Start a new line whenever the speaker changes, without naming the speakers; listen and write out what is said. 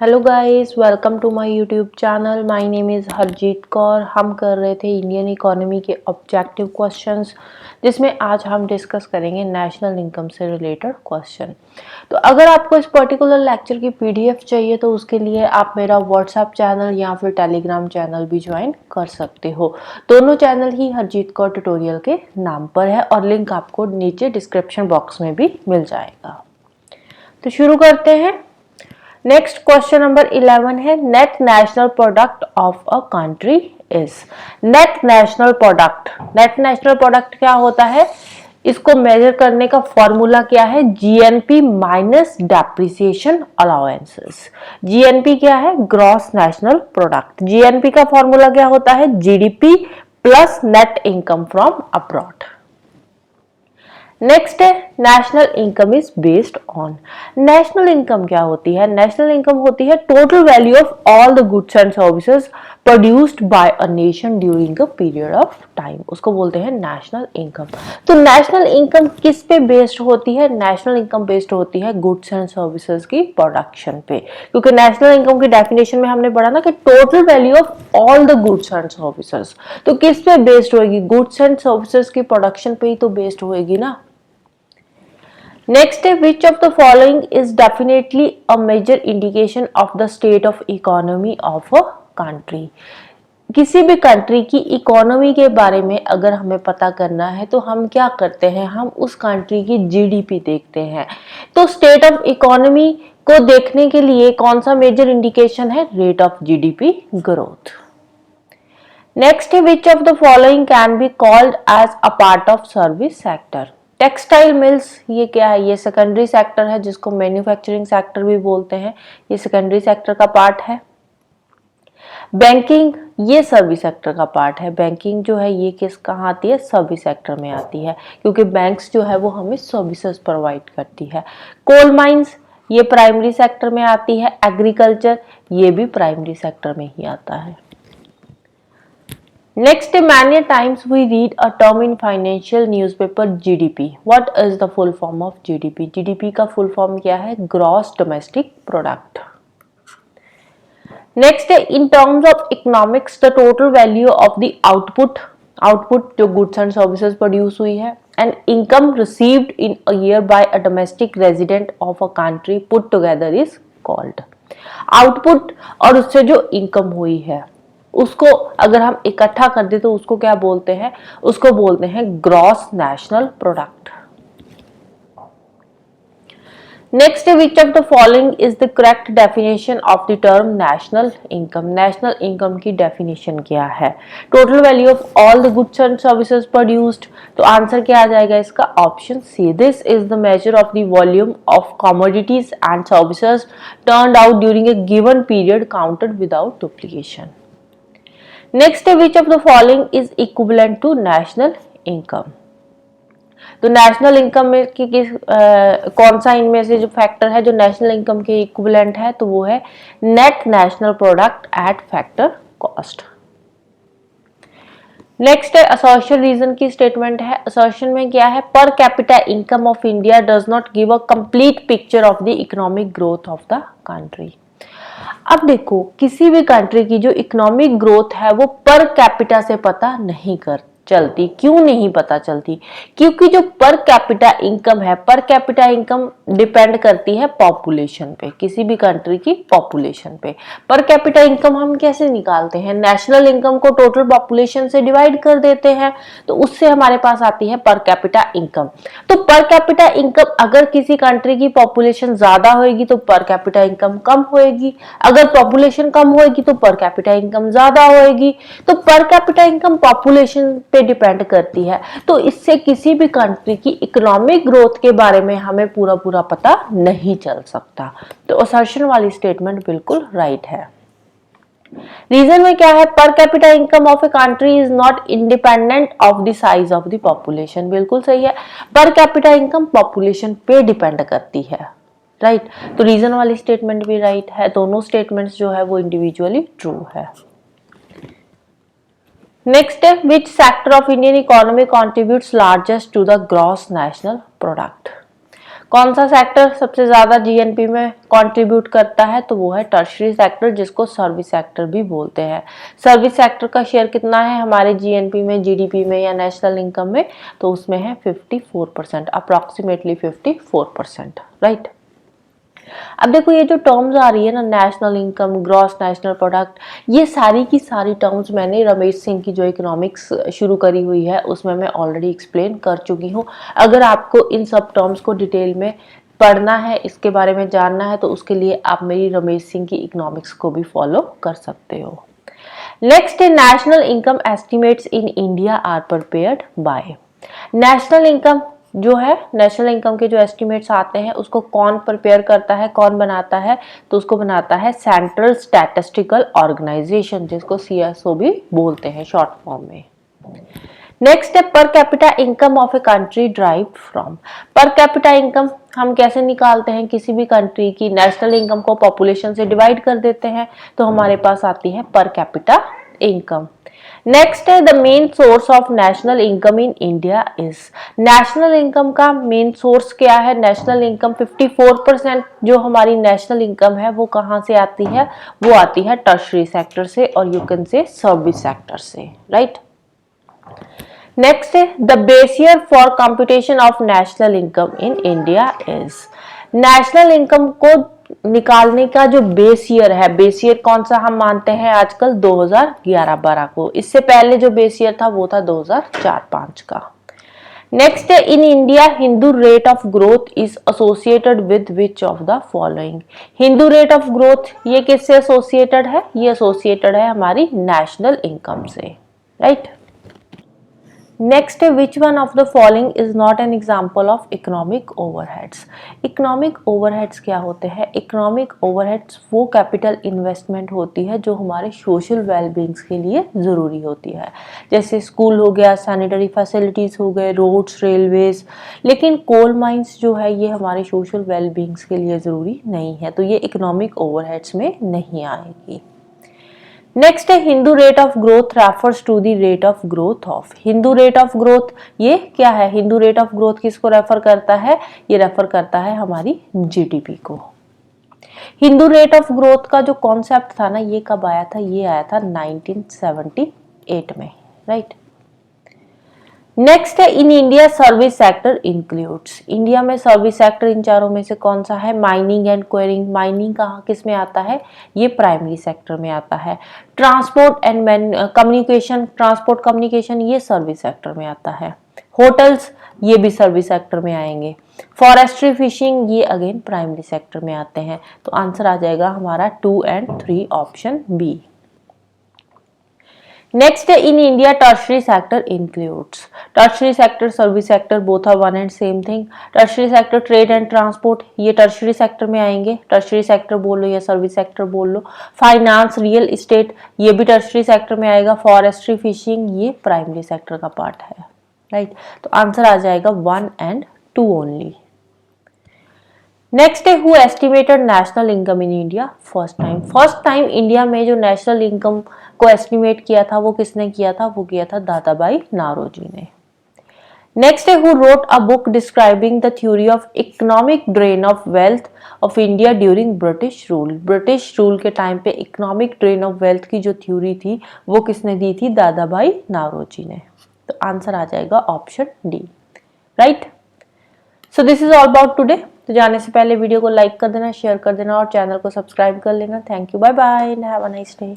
Hello guys, welcome to my YouTube channel. My name is Harjeet Kaur. हम कर रहे थे इंडियन इकोनॉमी के ऑब्जेक्टिव क्वेश्चंस, जिसमें आज हम डिस्कस करेंगे नेशनल इनकम से रिलेटेड क्वेश्चन। तो अगर आपको इस पर्टिकुलर लेक्चर की पीडीएफ चाहिए तो उसके लिए आप मेरा व्हाट्सएप चैनल या फिर टेलीग्राम चैनल भी ज्वाइन कर सकते हो। दोनों चैनल ही हरजीत कौर ट्यूटोरियल के नाम पर है और लिंक आपको नीचे डिस्क्रिप्शन बॉक्स में भी मिल जाएगा। तो शुरू करते हैं। नेक्स्ट क्वेश्चन नंबर 11 है, net national product of a country is. Net national product, net national product क्या होता है, इसको मेजर करने का फॉर्मूला क्या है, GNP minus depreciation allowances. GNP क्या है, ग्रॉस नेशनल प्रोडक्ट। जीएनपी का फॉर्मूला क्या होता है, GDP plus net income from abroad. Next है, national income is based on. National income क्या होती है, नेशनल इनकम होती है total value of all the goods and services produced by a nation during a period of time, उसको बोलते हैं national income. तो नेशनल इनकम किस पे बेस्ड होती है, नेशनल इनकम बेस्ड होती है गुड्स एंड सर्विसेज की प्रोडक्शन पे, क्योंकि नेशनल इनकम की डेफिनेशन में हमने पढ़ा ना कि total value of all the goods and services, तो किस पे बेस्ड होगी, गुड्स एंड सर्विसेज की प्रोडक्शन पे ही तो बेस्ड होगी ना। Next, which of the following is definitely a major indication of the state of economy of a country? किसी भी कंट्री की इकोनॉमी के बारे में अगर हमें पता करना है तो हम क्या करते हैं, हम उस कंट्री की जीडीपी देखते हैं। तो स्टेट ऑफ इकोनॉमी को देखने के लिए कौन सा मेजर इंडिकेशन है, rate of GDP growth. Next, which of the following can be called as a part of service sector. Textile mills, ये क्या है, ये सेकेंडरी सेक्टर है जिसको मैन्युफैक्चरिंग सेक्टर भी बोलते हैं, ये सेकेंडरी सेक्टर का पार्ट है। बैंकिंग, ये सर्विस सेक्टर का पार्ट है। बैंकिंग जो है ये किस कहाँ आती है, सर्विस सेक्टर में आती है, क्योंकि बैंक्स जो है वो हमें सर्विसेज प्रोवाइड करती है। कोल माइंस, ये प्राइमरी सेक्टर में आती है। एग्रीकल्चर, ये भी प्राइमरी सेक्टर में ही आता है। Next, many times we read a term in financial newspaper, GDP. What is the full form of GDP? GDP का full form क्या है, Gross Domestic Product. Next, in terms of economics, the total value of the output जो goods and services produce हुई है, and income received in a year by a domestic resident of a country put together is called. Output और उससे जो income हुई है उसको अगर हम इकट्ठा कर दे तो उसको क्या बोलते हैं, उसको बोलते हैं gross national product. Next, which of the following is the correct definition of the term national income. National income की डेफिनेशन क्या है, total value of all the goods and services produced. तो आंसर क्या आ जाएगा इसका, option C. This is the major of the volume of commodities and services turned out during a given period counted without duplication. Next, which of the following is equivalent to national income. तो national income में कौन सा इनमें से जो factor है जो national income के इक्विवेलेंट है, तो वो है net national product at factor cost. Next है असर्शन रीजन की स्टेटमेंट है। असर्शन में क्या है, per capita income of India does not give a complete picture of the economic growth of the country. अब देखो, किसी भी कंट्री की जो इकोनॉमिक ग्रोथ है वो पर कैपिटा से पता नहीं चलती। क्यों नहीं पता चलती, क्योंकि जो पर कैपिटा इनकम है, पर कैपिटा इनकम डिपेंड करती है पॉपुलेशन पे, किसी भी कंट्री की पॉपुलेशन पे। पर कैपिटा इनकम हम कैसे निकालते हैं, नेशनल इनकम को टोटल पॉपुलेशन से डिवाइड कर देते हैं, तो उससे हमारे पास आती है पर कैपिटा इनकम। तो पर कैपिटा इनकम, अगर किसी कंट्री की पॉपुलेशन ज्यादा होगी तो पर कैपिटा इनकम कम होगी, अगर पॉपुलेशन कम होगी तो पर कैपिटा इनकम ज्यादा होगी। तो पर कैपिटा इनकम पॉपुलेशन पे डिपेंड करती है, तो इससे किसी भी कंट्री की इकोनॉमिक ग्रोथ के बारे में हमें पूरा पता नहीं चल सकता। तो असर्शन वाली स्टेटमेंट बिल्कुल राइट है। रीजन में क्या है, per capita income of a country is not independent of the size of the population, बिल्कुल सही है। पर कैपिटा इनकम पॉपुलेशन पे डिपेंड करती है, राइट। तो रीजन वाली स्टेटमेंट भी राइट है, दोनों स्टेटमेंट्स जो है वो इंडिविजुअली ट्रू है। नेक्स्ट है, which sector of Indian economy contributes largest to the gross national product. कौन सा सेक्टर सबसे ज्यादा जीएनपी में कंट्रीब्यूट करता है, तो वो है टर्शरी सेक्टर, जिसको सर्विस सेक्टर भी बोलते हैं। सर्विस सेक्टर का शेयर कितना है हमारे जीएनपी में, जीडीपी में या नेशनल इनकम में, तो उसमें है 54%, अप्रॉक्सीमेटली 54%, राइट। अब देखो ये जो टर्म्स आ रही है ना, national income, gross national product, ये सारी की सारी टर्म्स मैंने रमेश सिंह की जो इकोनॉमिक्स शुरू करी हुई है उसमें मैं ऑलरेडी एक्सप्लेन कर चुकी हूँ। अगर आपको इन सब टर्म्स को डिटेल में पढ़ना है, इसके बारे में जानना है, तो उसके लिए आप मेरी रमेश सिंह की इकोनॉमिक्स को भी फॉलो कर सकते हो। नेक्स्ट है national income estimates in India are prepared by. National income जो है, नेशनल इनकम के जो एस्टिमेट्स आते हैं उसको कौन प्रिपेयर करता है, कौन बनाता है, तो उसको बनाता है सेंट्रल स्टैटिस्टिकल ऑर्गेनाइजेशन, जिसको सीएसओ भी बोलते हैं शॉर्ट फॉर्म में। नेक्स्ट है per capita income of a country derived from. Per capita income हम कैसे निकालते हैं, किसी भी कंट्री की नेशनल इनकम को पॉपुलेशन से डिवाइड कर देते हैं, तो हमारे पास आती है पर कैपिटा इनकम। नेक्स्ट है the main source of national income in India is. National income का मेन सोर्स क्या है, नेशनल इनकम 54% जो हमारी नेशनल इनकम है वो कहाँ से आती है, वो आती है टर्शरी सेक्टर से, और you can say service sector से, राइट। नेक्स्ट है the base year for computation of national income in India is. National income को निकालने का जो बेस ईयर है, बेस ईयर कौन सा हम मानते हैं आजकल, 2011-12 को। इससे पहले जो बेस ईयर था वो था 2004-5 का। नेक्स्ट है in India Hindu rate of growth is associated with which of the following. Hindu rate of growth ये किससे एसोसिएटेड है, ये एसोसिएटेड है हमारी नेशनल इनकम से, राइट। नेक्स्ट है which one of the following is not an example of economic overheads. Economic overheads क्या होते हैं, इकोनॉमिक ओवरहेड्स वो कैपिटल इन्वेस्टमेंट होती है जो हमारे सोशल वेलबींग्स के लिए ज़रूरी होती है, जैसे स्कूल हो गया, सैनिटरी फैसिलिटीज़ हो गए, रोड्स, रेलवेज। लेकिन कोल माइंस जो है ये हमारे सोशल वेलबींग्स के लिए ज़रूरी नहीं है, तो ये इकोनॉमिक ओवरहेड्स में नहीं आएगी। नेक्स्ट है Hindu rate of growth refers to the rate of growth of. Hindu rate of growth ये क्या है, हिंदू रेट ऑफ ग्रोथ किसको रेफर करता है, ये रेफर करता है हमारी जीडीपी को। हिंदू रेट ऑफ ग्रोथ का जो कॉन्सेप्ट था ना, ये कब आया था, ये आया था 1978 में, राइट। नेक्स्ट है in India service sector includes. India में सर्विस सेक्टर इन चारों में से कौन सा है, माइनिंग एंड क्वेरिंग। माइनिंग कहाँ किस में आता है, ये प्राइमरी सेक्टर में आता है। Transport and communication, transport communication ये सर्विस सेक्टर में आता है। होटल्स ये भी सर्विस सेक्टर में आएंगे। फॉरेस्ट्री, फिशिंग ये अगेन प्राइमरी सेक्टर में आते हैं। तो आंसर आ जाएगा हमारा 2 और 3 ऑप्शन बी। नेक्स्ट है in India tertiary sector includes. Tertiary sector, service sector both are one and same thing. Tertiary sector trade and transport ये टर्शरी सेक्टर में आएंगे, टर्शरी सेक्टर बोल लो या सर्विस सेक्टर बोल लो। फाइनेंस, रियल एस्टेट ये भी tertiary sector में आएगा। फॉरेस्ट्री, फिशिंग ये प्राइमरी सेक्टर का पार्ट है, राइट। तो आंसर आ जाएगा 1 और 2 ओनली। नेक्स्ट है who estimated national income in India first time. First time India में जो नेशनल इनकम को एस्टिमेट किया था वो किसने किया था, वो किया था दादा भाई नारोजी ने। नेक्स्ट है who wrote a book describing the theory of economic drain of wealth of India during British rule. British rule के टाइम पे इकोनॉमिक ड्रेन ऑफ वेल्थ की जो थ्योरी थी वो किसने दी थी, दादा भाई नारोजी ने। तो आंसर आ जाएगा option D, right. So this is all about today. तो जाने से पहले वीडियो को लाइक कर देना, शेयर कर देना और चैनल को सब्सक्राइब कर लेना। Thank you, bye bye and have a nice day.